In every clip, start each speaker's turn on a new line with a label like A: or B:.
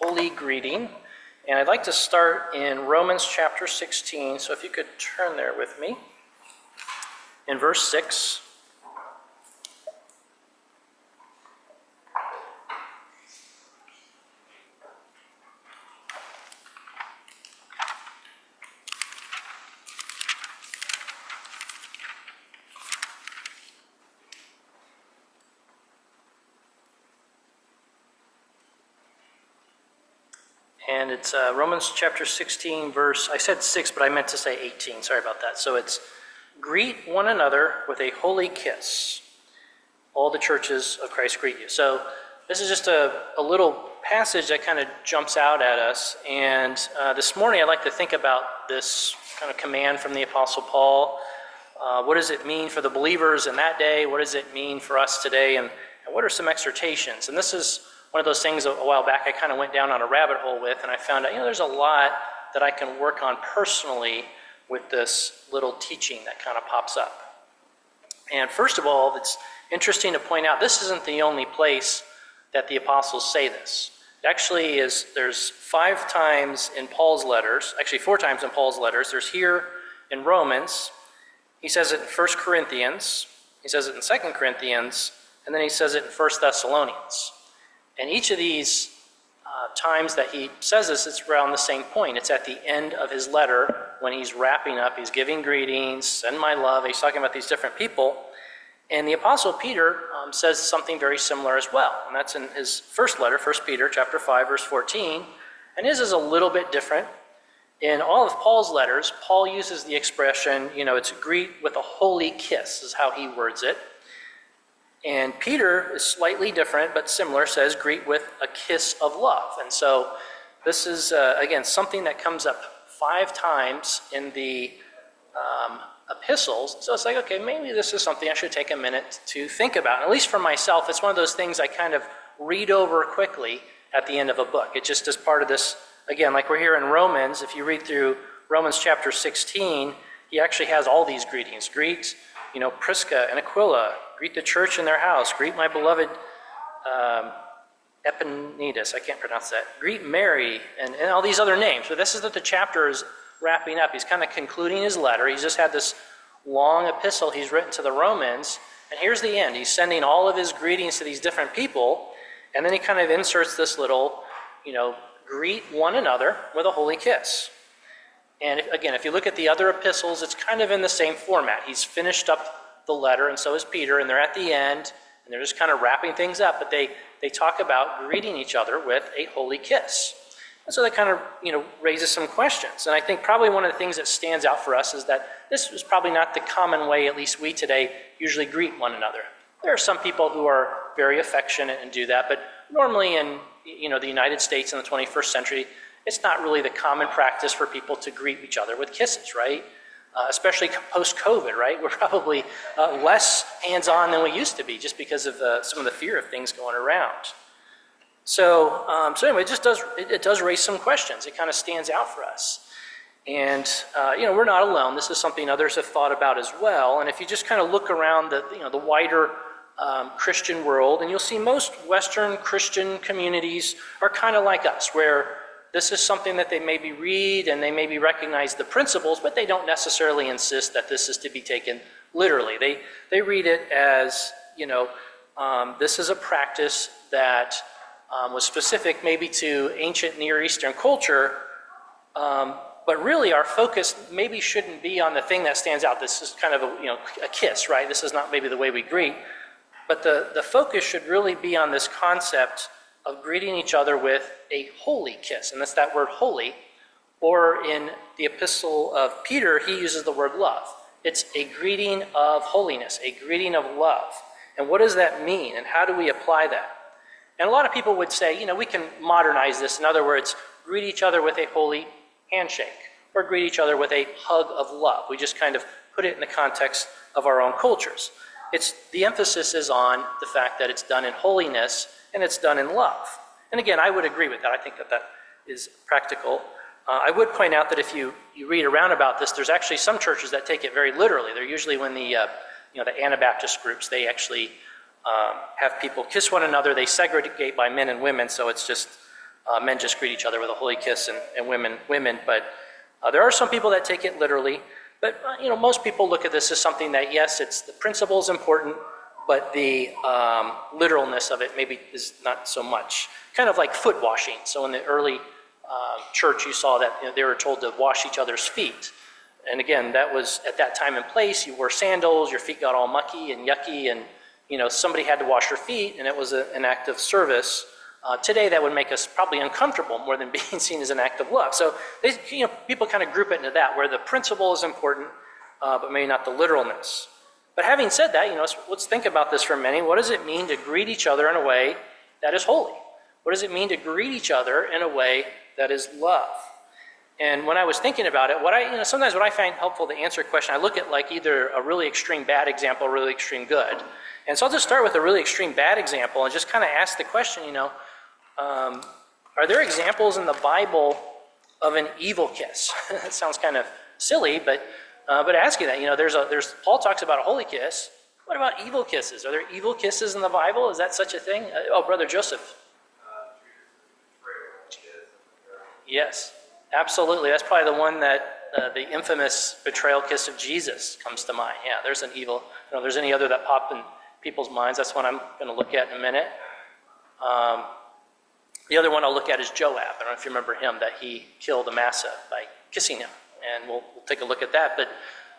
A: holy greeting. And I'd like to start in Romans chapter 16. So if you could turn there with me. In verse 6. And it's Romans chapter 16, verse, I said 6, but I meant to say 18. Sorry about that. So it's, greet one another with a holy kiss. All the churches of Christ greet you. So this is just a little passage that kind of jumps out at us. And this morning I'd like to think about this kind of command from the Apostle Paul. What does it mean for the believers in that day? What does it mean for us today? And what are some exhortations? And this is one of those things a while back I kind of went down on a rabbit hole with, and I found out, there's a lot that I can work on personally with this little teaching that kind of pops up. And first of all, it's interesting to point out, this isn't the only place that the apostles say this. It actually is, there's 5 times in Paul's letters, actually 4 times in Paul's letters. There's here in Romans, he says it in 1 Corinthians, he says it in 2 Corinthians, and then he says it in 1 Thessalonians. And each of these times that he says this, it's around the same point. It's at the end of his letter when he's wrapping up. He's giving greetings, send my love. He's talking about these different people. And the Apostle Peter says something very similar as well. And that's in his first letter, 1 Peter chapter 5, verse 14. And his is a little bit different. In all of Paul's letters, Paul uses the expression, it's greet with a holy kiss is how he words it. And Peter is slightly different, but similar, says greet with a kiss of love. And so this is, again, something that comes up 5 times in the epistles. So it's like, okay, maybe this is something I should take a minute to think about. And at least for myself, it's one of those things I kind of read over quickly at the end of a book. It just is part of this, again, like we're here in Romans. If you read through Romans chapter 16, he actually has all these greetings. Greet, Prisca and Aquila. Greet the church in their house. Greet my beloved Epaenetus. I can't pronounce that. Greet Mary and all these other names. But this is that the chapter is wrapping up. He's kind of concluding his letter. He's just had this long epistle he's written to the Romans. And here's the end. He's sending all of his greetings to these different people. And then he kind of inserts this little, greet one another with a holy kiss. And again, if you look at the other epistles, it's kind of in the same format. He's finished up the letter, and so is Peter, and they're at the end, and they're just kind of wrapping things up, but they talk about greeting each other with a holy kiss. And so that kind of, raises some questions. And I think probably one of the things that stands out for us is that this is probably not the common way, at least we today, usually greet one another. There are some people who are very affectionate and do that, but normally in, the United States in the 21st century, it's not really the common practice for people to greet each other with kisses, right? Especially post-COVID, right? We're probably less hands-on than we used to be just because of some of the fear of things going around. So anyway, it does raise some questions. It kind of stands out for us. And, we're not alone. This is something others have thought about as well. And if you just kind of look around the wider Christian world, and you'll see most Western Christian communities are kind of like us, where this is something that they maybe read and they maybe recognize the principles, but they don't necessarily insist that this is to be taken literally. They read it as, this is a practice that was specific maybe to ancient Near Eastern culture, but really our focus maybe shouldn't be on the thing that stands out. This is kind of a kiss, right? This is not maybe the way we greet, but the focus should really be on this concept of greeting each other with a holy kiss. And that's that word holy. Or in the epistle of Peter, he uses the word love. It's a greeting of holiness, a greeting of love. And what does that mean? And how do we apply that? And a lot of people would say, we can modernize this. In other words, greet each other with a holy handshake. Or greet each other with a hug of love. We just kind of put it in the context of our own cultures. The emphasis is on the fact that it's done in holiness and it's done in love. And again, I would agree with that. I think that is practical. I would point out that if you read around about this, there's actually some churches that take it very literally. They're usually when the Anabaptist groups, they actually have people kiss one another. They segregate by men and women, so it's just Men just greet each other with a holy kiss, and women. But there are some people that take it literally. But most people look at this as something that, yes, it's the principle is important, but the literalness of it maybe is not so much. Kind of like foot washing. So in the early church, you saw that they were told to wash each other's feet. And again, that was at that time and place. You wore sandals, your feet got all mucky and yucky, and somebody had to wash your feet, and it was an act of service. Today, that would make us probably uncomfortable more than being seen as an act of love. So people kind of group it into that, where the principle is important, but maybe not the literalness. But having said that, let's think about this for a minute. What does it mean to greet each other in a way that is holy? What does it mean to greet each other in a way that is love? And when I was thinking about it, sometimes what I find helpful to answer a question, I look at like either a really extreme bad example or really extreme good. And so I'll just start with a really extreme bad example and just kind of ask the question, are there examples in the Bible of an evil kiss? That sounds kind of silly, but ask you that. There's Paul talks about a holy kiss. What about evil kisses? Are there evil kisses in the Bible? Is that such a thing? Brother Joseph. Yes, absolutely. That's probably the one that the infamous betrayal kiss of Jesus comes to mind. Yeah, there's an evil. There's any other that pop in people's minds. That's one I'm going to look at in a minute. The other one I'll look at is Joab. I don't know if you remember him, that he killed Amasa by kissing him. And we'll take a look at that. But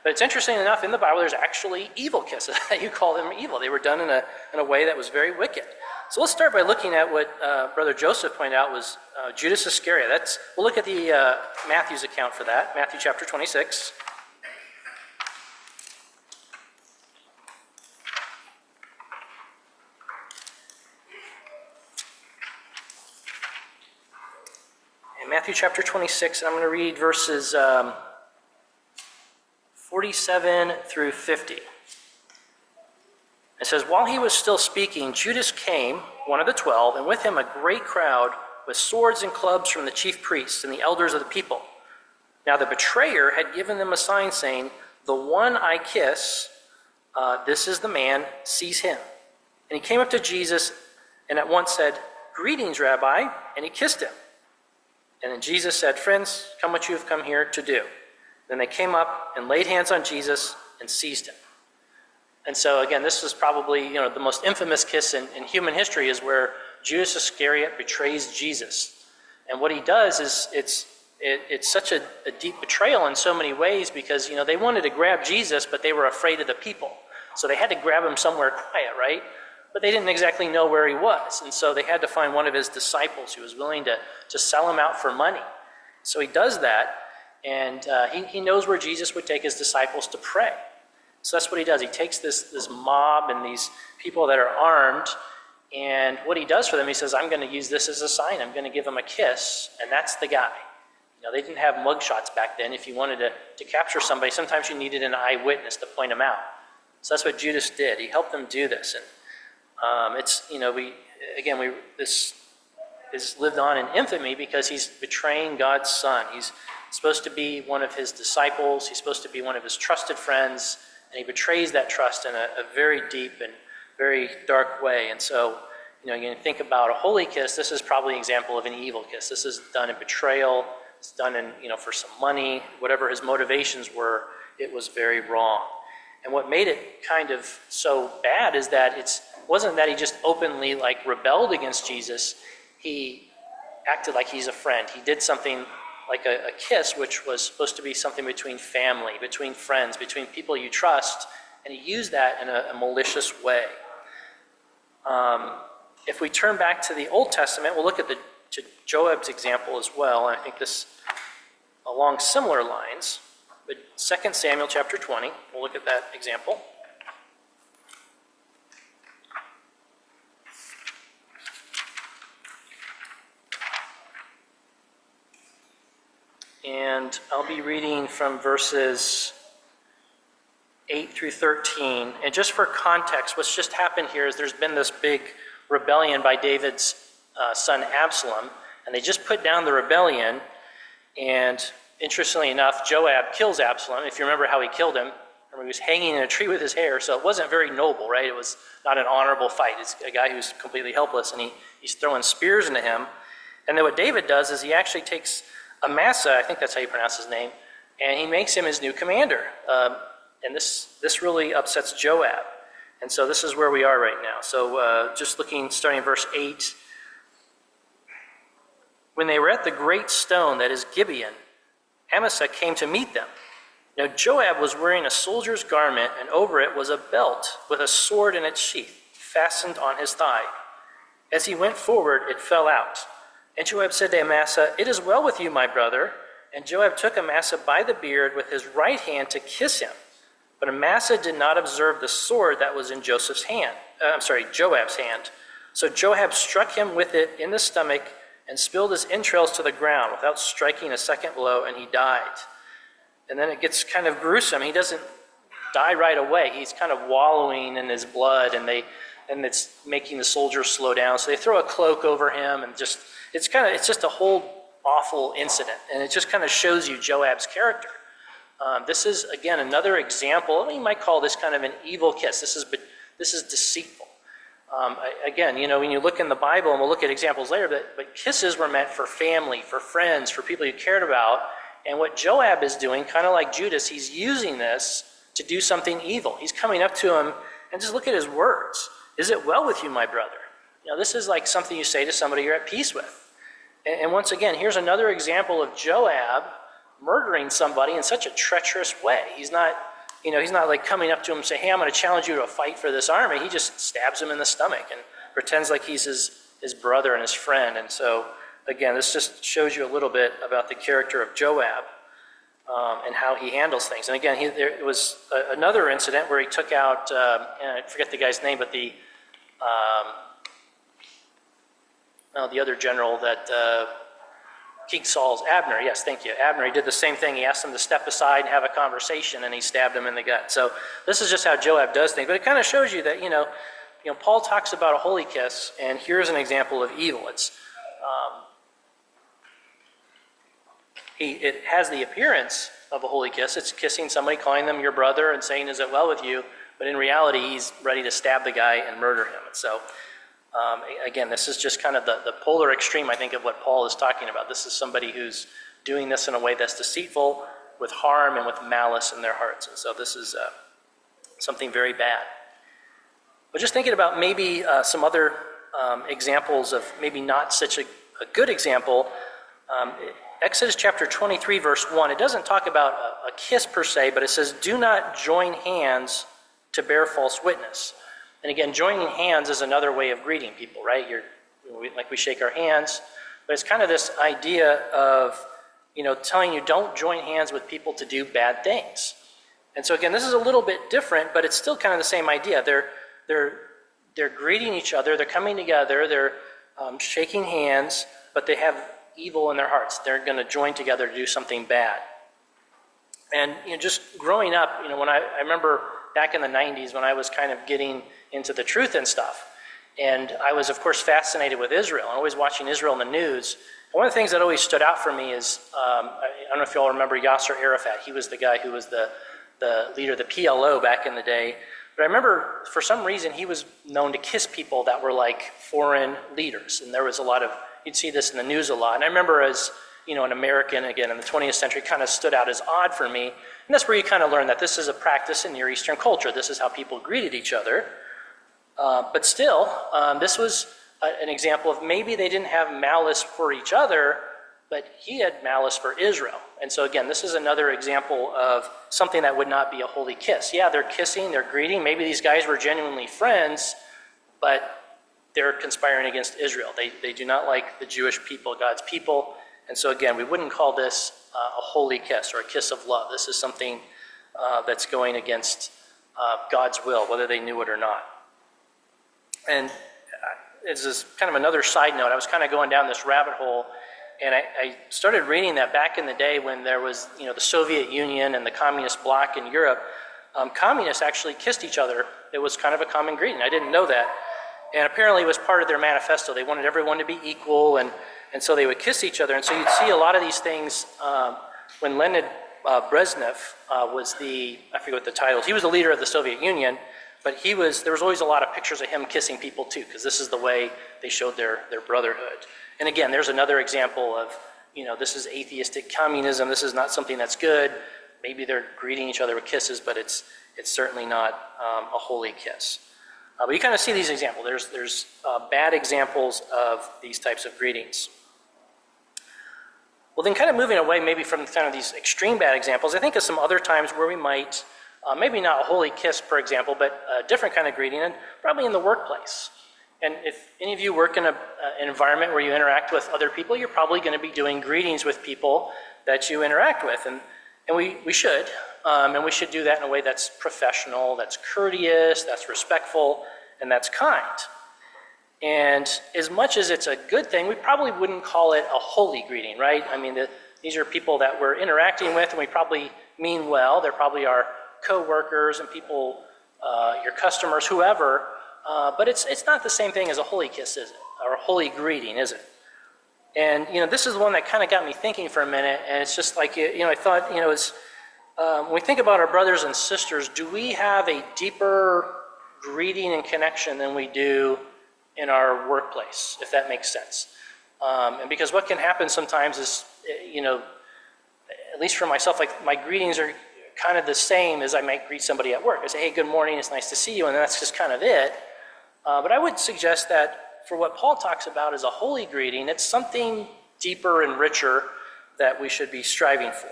A: it's interesting enough, in the Bible, there's actually evil kisses. You call them evil. They were done in a way that was very wicked. So let's start by looking at what Brother Joseph pointed out was Judas Iscariot. We'll look at the Matthew's account for that, Matthew chapter 26. In Matthew chapter 26, I'm going to read verses 47 through 50. It says, "While he was still speaking, Judas came, one of the 12, and with him a great crowd with swords and clubs from the chief priests and the elders of the people. Now the betrayer had given them a sign saying, 'The one I kiss, this is the man, seize him.' And he came up to Jesus and at once said, 'Greetings, Rabbi,' and he kissed him. And then Jesus said, 'Friends, come what you have come here to do.' Then they came up and laid hands on Jesus and seized him." And so again, this is probably the most infamous kiss in human history, is where Judas Iscariot betrays Jesus. And what he does is it's such a deep betrayal in so many ways, because they wanted to grab Jesus, but they were afraid of the people. So they had to grab him somewhere quiet, right? But they didn't exactly know where he was. And so they had to find one of his disciples who was willing to sell him out for money. So he does that, and he knows where Jesus would take his disciples to pray. So that's what he does. He takes this mob and these people that are armed, and what he does for them, he says, "I'm going to use this as a sign. I'm going to give them a kiss, and that's the guy." They didn't have mugshots back then. If you wanted to capture somebody, sometimes you needed an eyewitness to point them out. So that's what Judas did. He helped them do this, and this is lived on in infamy because he's betraying God's son. He's supposed to be one of his disciples. He's supposed to be one of his trusted friends, and he betrays that trust in a very deep and very dark way. And so, you can think about a holy kiss. This is probably an example of an evil kiss. This is done in betrayal. It's done in, for some money. Whatever his motivations were, it was very wrong. And what made it kind of so bad is that it wasn't that he just openly rebelled against Jesus. He acted like he's a friend. He did something like a kiss, which was supposed to be something between family, between friends, between people you trust, and he used that in a malicious way. If we turn back to the Old Testament, we'll look at to Joab's example as well, and I think this along similar lines. But 2 Samuel chapter 20, we'll look at that example. And I'll be reading from verses 8 through 13. And just for context, what's just happened here is there's been this big rebellion by David's son Absalom, and they just put down the rebellion. And interestingly enough, Joab kills Absalom. If you remember how he killed him, he was hanging in a tree with his hair, so it wasn't very noble, right? It was not an honorable fight. It's a guy who's completely helpless, and he's throwing spears into him. And then what David does is he actually takes Amasa, I think that's how you pronounce his name, and he makes him his new commander. And this really upsets Joab. And so this is where we are right now. So just looking, starting in verse 8. When they were at the great stone that is Gibeon, Amasa came to meet them. Now Joab was wearing a soldier's garment, and over it was a belt with a sword in its sheath, fastened on his thigh. As he went forward, it fell out. And Joab said to Amasa, "It is well with you, my brother." And Joab took Amasa by the beard with his right hand to kiss him. But Amasa did not observe the sword that was in Joab's hand. So Joab struck him with it in the stomach and spilled his entrails to the ground without striking a second blow, and he died. And then it gets kind of gruesome. He doesn't die right away. He's kind of wallowing in his blood, and it's making the soldiers slow down. So they throw a cloak over him, and it's just a whole awful incident. And it just kind of shows you Joab's character. This is, again, another example. You might call this kind of an evil kiss. This is deceitful. Again, when you look in the Bible, and we'll look at examples later, but kisses were meant for family, for friends, for people you cared about. And what Joab is doing, kind of like Judas, he's using this to do something evil. He's coming up to him, and just look at his words. "Is it well with you, my brother?" This is like something you say to somebody you're at peace with. And once again, here's another example of Joab murdering somebody in such a treacherous way. He's not like coming up to him and saying, "Hey, I'm going to challenge you to a fight for this army." He just stabs him in the stomach and pretends like he's his brother and his friend. And so, again, this just shows you a little bit about the character of Joab and how he handles things. And again, there was another incident where he took out, and I forget the guy's name, but the other general that King Saul's, Abner, yes, thank you. Abner, he did the same thing. He asked him to step aside and have a conversation, and he stabbed him in the gut. So this is just how Joab does things. But it kind of shows you that, Paul talks about a holy kiss, and here's an example of evil. It has the appearance of a holy kiss. It's kissing somebody, calling them your brother, and saying, "Is it well with you?" But in reality, he's ready to stab the guy and murder him. And so, again, this is just kind of the polar extreme, I think, of what Paul is talking about. This is somebody who's doing this in a way that's deceitful, with harm and with malice in their hearts. And so this is something very bad. But just thinking about maybe some other examples of maybe not such a good example, Exodus chapter 23, verse 1, it doesn't talk about a kiss per se, but it says, "Do not join hands to bear false witness." And again, joining hands is another way of greeting people, right? We shake our hands, but it's kind of this idea of, telling you don't join hands with people to do bad things. And so again, this is a little bit different, but it's still kind of the same idea. They're greeting each other, they're coming together, they're shaking hands, but they have evil in their hearts. They're going to join together to do something bad. And just growing up, when I remember back in the 90s when I was kind of getting into the truth and stuff, and I was, of course, fascinated with Israel and always watching Israel in the news. And one of the things that always stood out for me is, I don't know if you all remember Yasser Arafat. He was the guy who was the leader of the PLO back in the day. But I remember, for some reason, he was known to kiss people that were like foreign leaders. And there was a lot of, you'd see this in the news a lot. And I remember as, an American, again, in the 20th century, kind of stood out as odd for me. And that's where you kind of learn that this is a practice in Near Eastern culture. This is how people greeted each other. But still, this was an example of maybe they didn't have malice for each other, but he had malice for Israel. And so again, this is another example of something that would not be a holy kiss. Yeah, they're kissing, they're greeting. Maybe these guys were genuinely friends, but they're conspiring against Israel. They do not like the Jewish people, God's people. And so again, we wouldn't call this a holy kiss or a kiss of love. This is something that's going against God's will, whether they knew it or not. And this is kind of another side note. I was kind of going down this rabbit hole, and I started reading that back in the day when there was, the Soviet Union and the communist bloc in Europe, communists actually kissed each other. It was kind of a common greeting. I didn't know that. And apparently it was part of their manifesto. They wanted everyone to be equal, and so they would kiss each other. And so you'd see a lot of these things when Leonid Brezhnev was I forget what the title is. He was the leader of the Soviet Union, but there was always a lot of pictures of him kissing people too, because this is the way they showed their brotherhood. And again, there's another example of, this is atheistic communism. This is not something that's good. Maybe they're greeting each other with kisses, but it's certainly not a holy kiss. But you kind of see these examples. There's bad examples of these types of greetings. Well, then kind of moving away maybe from kind of these extreme bad examples, I think of some other times where we might, maybe not a holy kiss, for example, but a different kind of greeting, and probably in the workplace. And if any of you work in an environment where you interact with other people, you're probably going to be doing greetings with people that you interact with. And we should. And we should do that in a way that's professional, that's courteous, that's respectful, and that's kind. And as much as it's a good thing, we probably wouldn't call it a holy greeting, right? I mean, these are people that we're interacting with, and we probably mean well. They're probably our co-workers and people, your customers, whoever. But it's not the same thing as a holy kiss, is it? Or a holy greeting, is it? And, this is the one that kind of got me thinking for a minute, and it's just like, I thought, when we think about our brothers and sisters, do we have a deeper greeting and connection than we do in our workplace, if that makes sense? And because what can happen sometimes is, at least for myself, like my greetings are kind of the same as I might greet somebody at work. I say, hey, good morning, it's nice to see you, and that's just kind of it. But I would suggest that for what Paul talks about as a holy greeting, it's something deeper and richer that we should be striving for.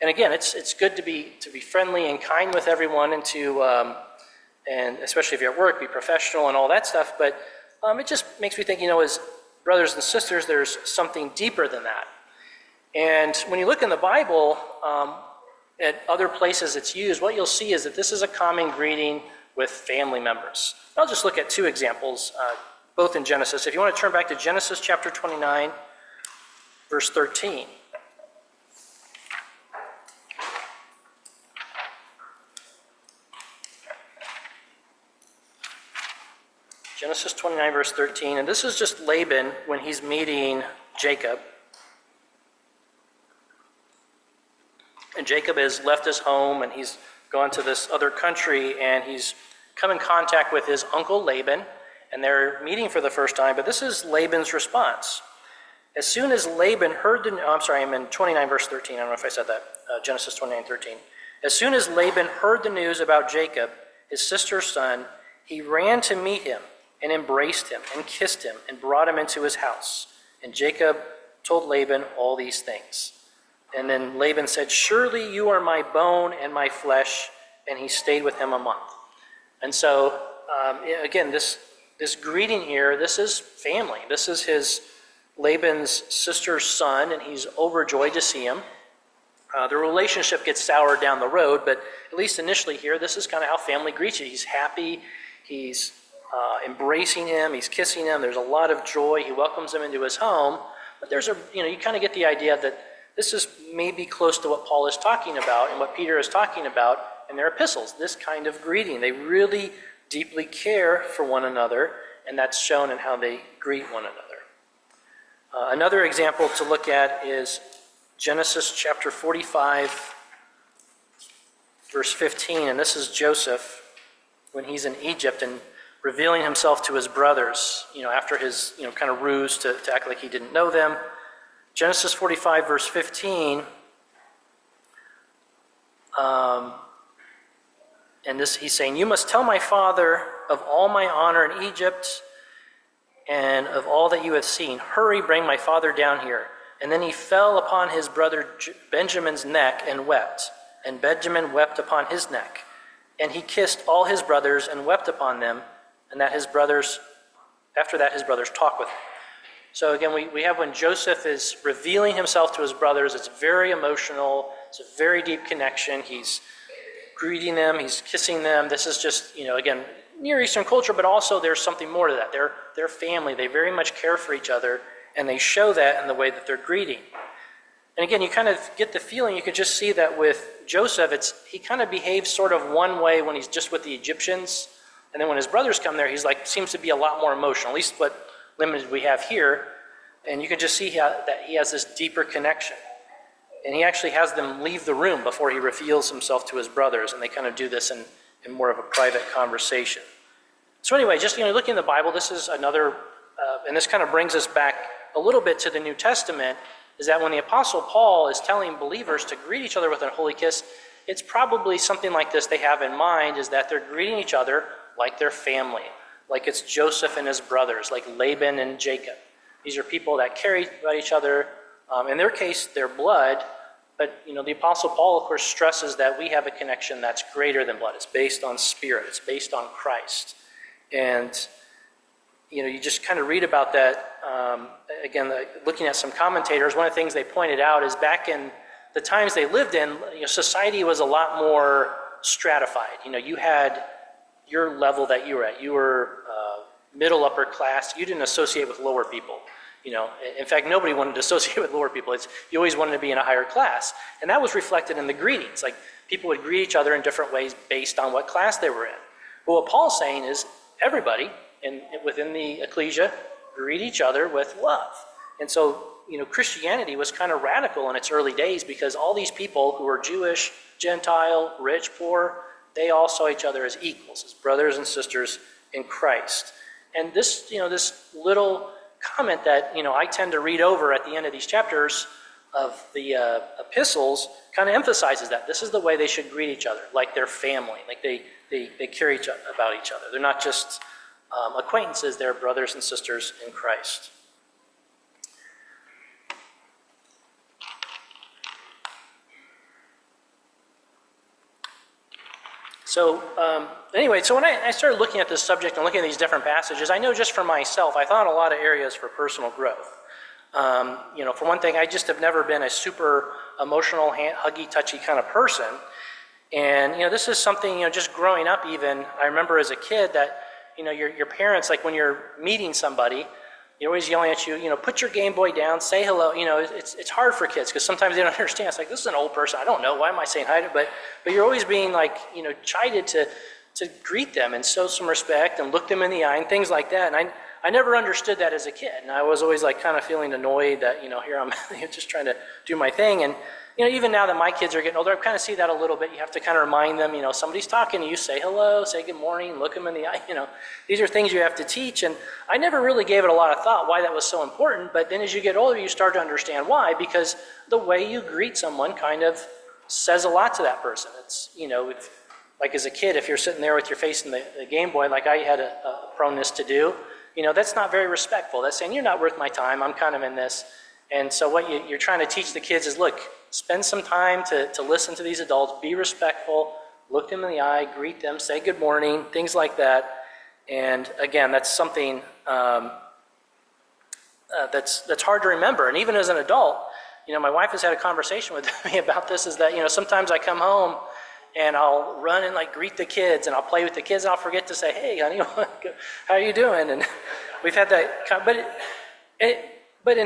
A: And again, it's good to be friendly and kind with everyone, and and especially if you're at work, be professional and all that stuff. But it just makes me think, as brothers and sisters, there's something deeper than that. And when you look in the Bible, at other places it's used, what you'll see is that this is a common greeting with family members. I'll just look at two examples, both in Genesis. If you want to turn back to Genesis chapter 29, verse 13. Genesis 29, verse 13, and this is just Laban when he's meeting Jacob. And Jacob has left his home and he's gone to this other country, and he's come in contact with his uncle Laban, and they're meeting for the first time, but this is Laban's response. As soon as Laban heard I'm in 29, verse 13, I don't know if I said that, Genesis 29, 13. As soon as Laban heard the news about Jacob, his sister's son, he ran to meet him, and embraced him, and kissed him, and brought him into his house. And Jacob told Laban all these things. And then Laban said, surely you are my bone and my flesh, and he stayed with him a month. And so, again, this greeting here, this is family. This is Laban's sister's son, and he's overjoyed to see him. The relationship gets soured down the road, but at least initially here, this is kind of how family greets you. He's happy, he's embracing him, he's kissing him, there's a lot of joy, he welcomes him into his home, but there's you kind of get the idea that this is maybe close to what Paul is talking about and what Peter is talking about in their epistles, this kind of greeting. They really deeply care for one another, and that's shown in how they greet one another. Another example to look at is Genesis chapter 45, verse 15, and this is Joseph when he's in Egypt and revealing himself to his brothers, after his, kind of ruse to act like he didn't know them. Genesis 45, verse 15, and this he's saying, you must tell my father of all my honor in Egypt and of all that you have seen. Hurry, bring my father down here. And then he fell upon his brother Benjamin's neck and wept, and Benjamin wept upon his neck. And he kissed all his brothers and wept upon them, and that after that his brothers talked with him. So again, we have when Joseph is revealing himself to his brothers, it's very emotional, it's a very deep connection. He's greeting them, he's kissing them. This is just, again, Near Eastern culture, but also there's something more to that. They're family, they very much care for each other, and they show that in the way that they're greeting. And again, you kind of get the feeling, you could just see that with Joseph, he kind of behaves sort of one way when he's just with the Egyptians, and then when his brothers come there, seems to be a lot more emotional, at least what limited we have here, and you can just see that he has this deeper connection. And he actually has them leave the room before he reveals himself to his brothers, and they kind of do this in more of a private conversation. So anyway, just looking in the Bible, this is another, and this kind of brings us back a little bit to the New Testament is that when the Apostle Paul is telling believers to greet each other with a holy kiss, it's probably something like this they have in mind, is that they're greeting each other like their family, like it's Joseph and his brothers, like Laban and Jacob. These are people that care about each other. In their case, their blood. But the Apostle Paul, of course, stresses that we have a connection that's greater than blood. It's based on spirit. It's based on Christ. And you just kind of read about that. Again, looking at some commentators, one of the things they pointed out is back in the times they lived in, society was a lot more stratified. You had your level that you were at. You were middle upper class. You didn't associate with lower people. In fact, nobody wanted to associate with lower people. You always wanted to be in a higher class. And that was reflected in the greetings. Like, people would greet each other in different ways based on what class they were in. But what Paul's saying is everybody within the ecclesia greet each other with love. And so, Christianity was kind of radical in its early days because all these people who were Jewish, Gentile, rich, poor, they all saw each other as equals, as brothers and sisters in Christ. And this little comment that I tend to read over at the end of these chapters of the epistles kind of emphasizes that this is the way they should greet each other, like their family, like they care about each other. They're not just acquaintances; they're brothers and sisters in Christ. So anyway, so when I started looking at this subject and looking at these different passages, I know just for myself, I thought a lot of areas for personal growth. For one thing, I just have never been a super emotional, huggy, touchy kind of person. And, this is something, just growing up even, I remember as a kid that, your parents, like when you're meeting somebody, they're always yelling at you, put your Game Boy down, say hello. It's hard for kids because sometimes they don't understand. It's like, this is an old person. I don't know. Why am I saying hi to? But you're always being like, chided to greet them and show some respect and look them in the eye and things like that. And I never understood that as a kid. And I was always like kind of feeling annoyed that, here I'm just trying to do my thing. And, even now that my kids are getting older, I kind of see that a little bit. You have to kind of remind them, somebody's talking to you, say hello, say good morning, look them in the eye. These are things you have to teach. And I never really gave it a lot of thought why that was so important. But then as you get older, you start to understand why, because the way you greet someone kind of says a lot to that person. It's, like as a kid, if you're sitting there with your face in the Game Boy, like I had a proneness to do, that's not very respectful. That's saying, you're not worth my time. I'm kind of in this. And so what you're trying to teach the kids is, look, spend some time to listen to these adults, be respectful, look them in the eye, greet them, say good morning, things like that. And again, that's something that's hard to remember. And even as an adult, my wife has had a conversation with me about this, is that, sometimes I come home and I'll run and like greet the kids and I'll play with the kids and I'll forget to say, hey, honey, how are you doing? And we've had that, but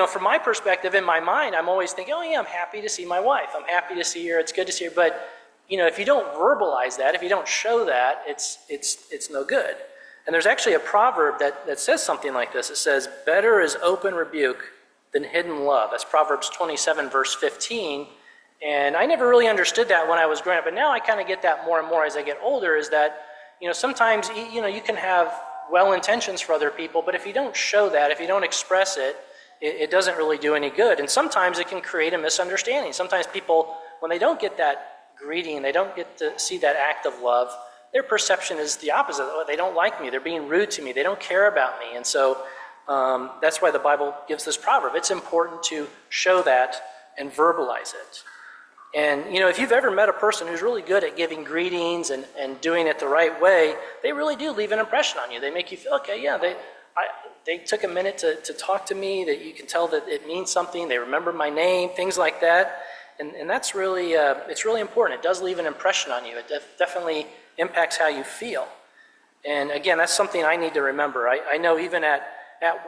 A: from my perspective, in my mind, I'm always thinking, oh yeah, I'm happy to see my wife. I'm happy to see her. It's good to see her. But, if you don't verbalize that, if you don't show that, it's no good. And there's actually a proverb that says something like this. It says, better is open rebuke than hidden love. That's Proverbs 27, verse 15. And I never really understood that when I was growing up. But now I kind of get that more and more as I get older, is that, sometimes, you can have well intentions for other people, but if you don't show that, if you don't express it, it doesn't really do any good. And sometimes it can create a misunderstanding. Sometimes people, when they don't get that greeting, they don't get to see that act of love, their perception is the opposite. Oh, they don't like me. They're being rude to me. They don't care about me. And so that's why the Bible gives this proverb. It's important to show that and verbalize it. And, if you've ever met a person who's really good at giving greetings and doing it the right way, they really do leave an impression on you. They make you feel, okay, yeah, they took a minute to talk to me, that you can tell that it means something. They remember my name, things like that. And that's really, it's really important. It does leave an impression on you. It definitely impacts how you feel. And again, that's something I need to remember. I know even at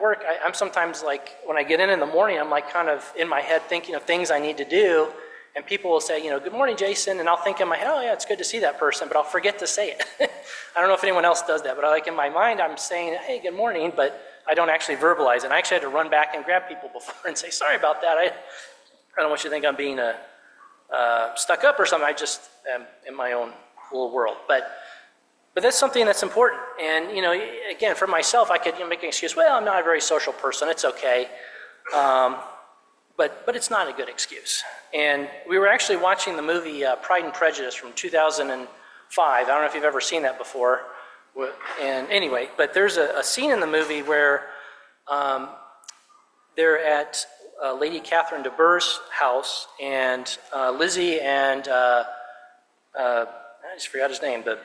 A: work, I'm sometimes like, when I get in the morning, I'm like kind of in my head thinking of things I need to do. And people will say, good morning, Jason. And I'll think in my head, oh yeah, it's good to see that person, but I'll forget to say it. I don't know if anyone else does that, but in my mind, I'm saying, hey, good morning, but I don't actually verbalize it. And I actually had to run back and grab people before and say, sorry about that. I don't want you to think I'm being stuck up or something. I just am in my own little world. But that's something that's important. And, again, for myself, I could make an excuse, well, I'm not a very social person. It's okay. But it's not a good excuse. And we were actually watching the movie Pride and Prejudice from 2005. I don't know if you've ever seen that before. And anyway, but there's a scene in the movie where they're at Lady Catherine de Bourgh's house, and Lizzie and I just forgot his name, but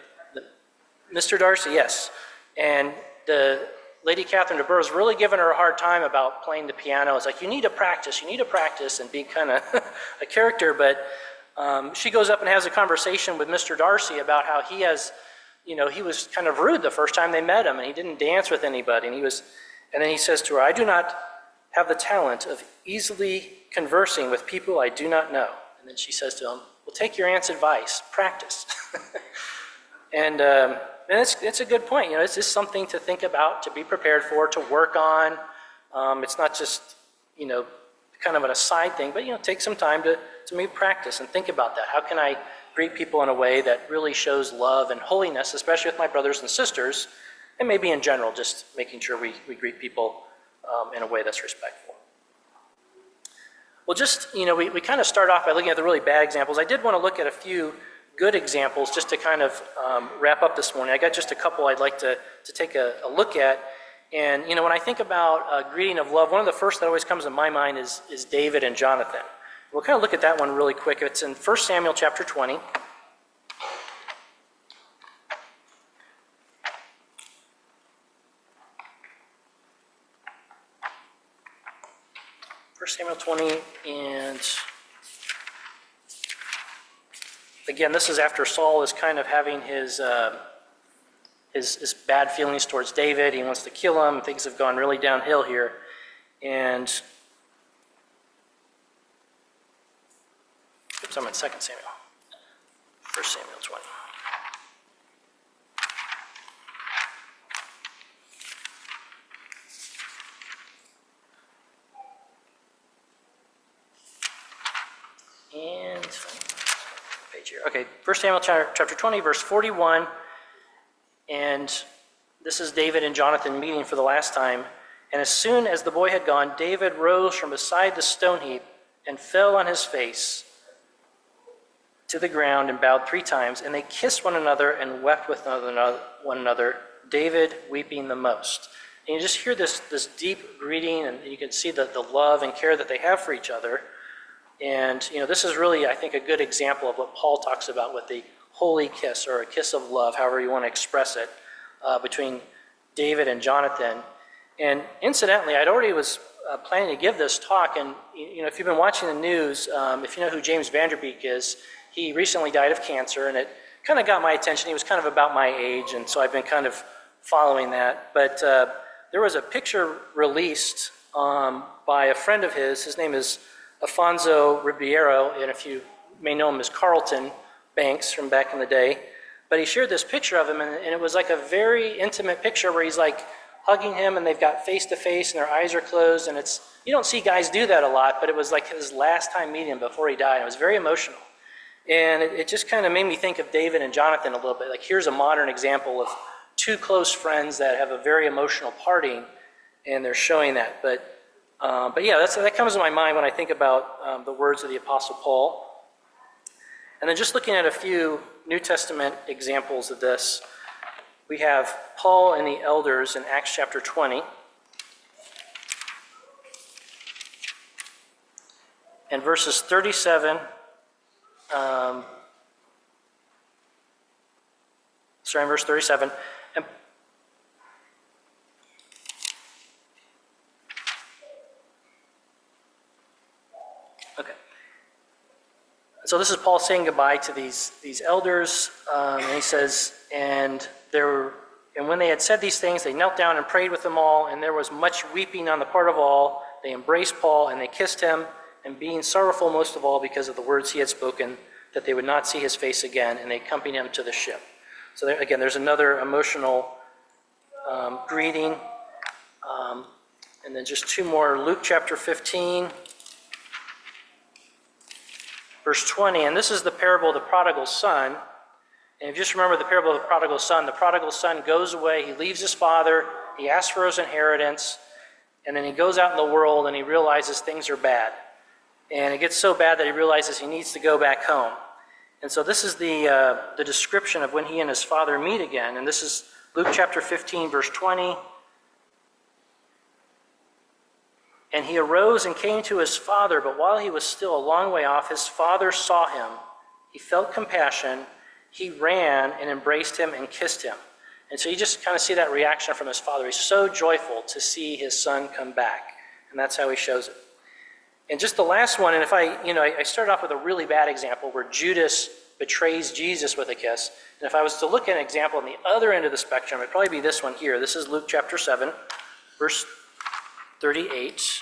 A: Mr. Darcy, yes. And the Lady Catherine de Bourgh is really giving her a hard time about playing the piano. It's like, you need to practice, and be kind of a character. But she goes up and has a conversation with Mr. Darcy about how he has, he was kind of rude the first time they met him, and he didn't dance with anybody. And then he says to her, "I do not have the talent of easily conversing with people I do not know." And then she says to him, "Well, take your aunt's advice, practice." And it's a good point. It's just something to think about, to be prepared for, to work on. It's not just, kind of an aside thing, but, take some time to maybe practice and think about that. How can I greet people in a way that really shows love and holiness, especially with my brothers and sisters, and maybe in general, just making sure we greet people in a way that's respectful. Well, just, we kind of start off by looking at the really bad examples. I did want to look at a few good examples just to kind of wrap up this morning. I got just a couple I'd like to take a look at. And, when I think about greeting of love, one of the first that always comes to my mind is David and Jonathan. We'll kind of look at that one really quick. It's in 1 Samuel chapter 20. 1 Samuel 20, and again, this is after Saul is kind of having his bad feelings towards David. He wants to kill him. Things have gone really downhill here. And oops, I'm in 2 Samuel. 1 Samuel 20. And page here. Okay, 1 Samuel chapter 20, verse 41. And this is David and Jonathan meeting for the last time. And as soon as the boy had gone, David rose from beside the stone heap and fell on his face to the ground and bowed 3 times. And they kissed one another and wept with one another, David weeping the most. And you just hear this deep greeting, and you can see the love and care that they have for each other. And, this is really, I think, a good example of what Paul talks about with the holy kiss, or a kiss of love, however you want to express it, between David and Jonathan. And incidentally, I'd already was planning to give this talk, and, if you've been watching the news, if you know who James Vanderbeek is, he recently died of cancer, and it kind of got my attention. He was kind of about my age, and so I've been kind of following that. But there was a picture released by a friend of his. His name is Afonso Ribeiro, and if you may know him as Carlton Banks from back in the day. But he shared this picture of him, and it was like a very intimate picture where he's like hugging him, and they've got face to face, and their eyes are closed, and you don't see guys do that a lot, but it was like his last time meeting him before he died. It was very emotional. And it just kind of made me think of David and Jonathan a little bit. Like, here's a modern example of 2 close friends that have a very emotional parting, and they're showing that. But yeah, that comes to my mind when I think about the words of the Apostle Paul. And then just looking at a few New Testament examples of this, we have Paul and the elders in Acts chapter 20. And verses 37, verse 37. So this is Paul saying goodbye to these elders, and he says, and when they had said these things, they knelt down and prayed with them all, and there was much weeping on the part of all. They embraced Paul, and they kissed him, and being sorrowful most of all because of the words he had spoken, that they would not see his face again, and they accompanied him to the ship. So there, again, there's another emotional greeting. And then just 2 more. Luke chapter 15. Verse 20, and this is the parable of the prodigal son. And if you just remember the parable of the prodigal son goes away, he leaves his father, he asks for his inheritance, and then he goes out in the world and he realizes things are bad. And it gets so bad that he realizes he needs to go back home. And so this is the description of when he and his father meet again. And this is Luke chapter 15, verse 20. And he arose and came to his father, but while he was still a long way off, his father saw him. He felt compassion. He ran and embraced him and kissed him. And so you just kind of see that reaction from his father. He's so joyful to see his son come back. And that's how he shows it. And just the last one, and if I started off with a really bad example where Judas betrays Jesus with a kiss. And if I was to look at an example on the other end of the spectrum, it'd probably be this one here. This is Luke chapter 7, verse 38.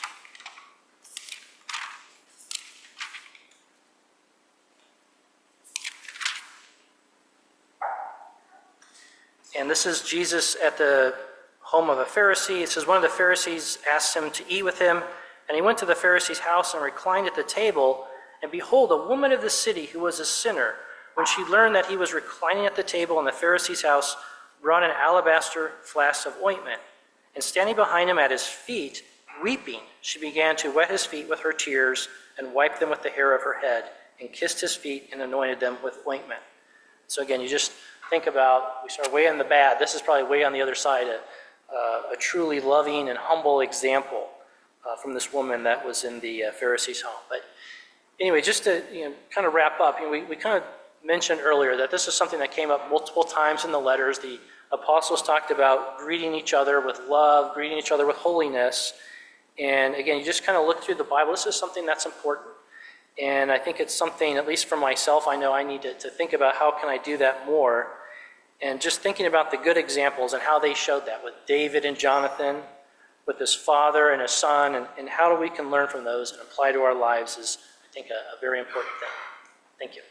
A: And this is Jesus at the home of a Pharisee. It says, one of the Pharisees asked him to eat with him, and he went to the Pharisee's house and reclined at the table. And behold, a woman of the city who was a sinner, when she learned that he was reclining at the table in the Pharisee's house, brought an alabaster flask of ointment. And standing behind him at his feet, weeping, she began to wet his feet with her tears and wiped them with the hair of her head, and kissed his feet and anointed them with ointment. So again, you just think about, we start way on the bad. This is probably way on the other side, a truly loving and humble example from this woman that was in the Pharisee's home. But anyway, just to kind of wrap up, we kind of mentioned earlier that this is something that came up multiple times in the letters. The apostles talked about greeting each other with love, greeting each other with holiness. And again, you just kind of look through the Bible. This is something that's important. And I think it's something, at least for myself, I know I need to think about how can I do that more. And just thinking about the good examples and how they showed that with David and Jonathan, with his father and his son, and how we can learn from those and apply to our lives is, I think, a very important thing. Thank you.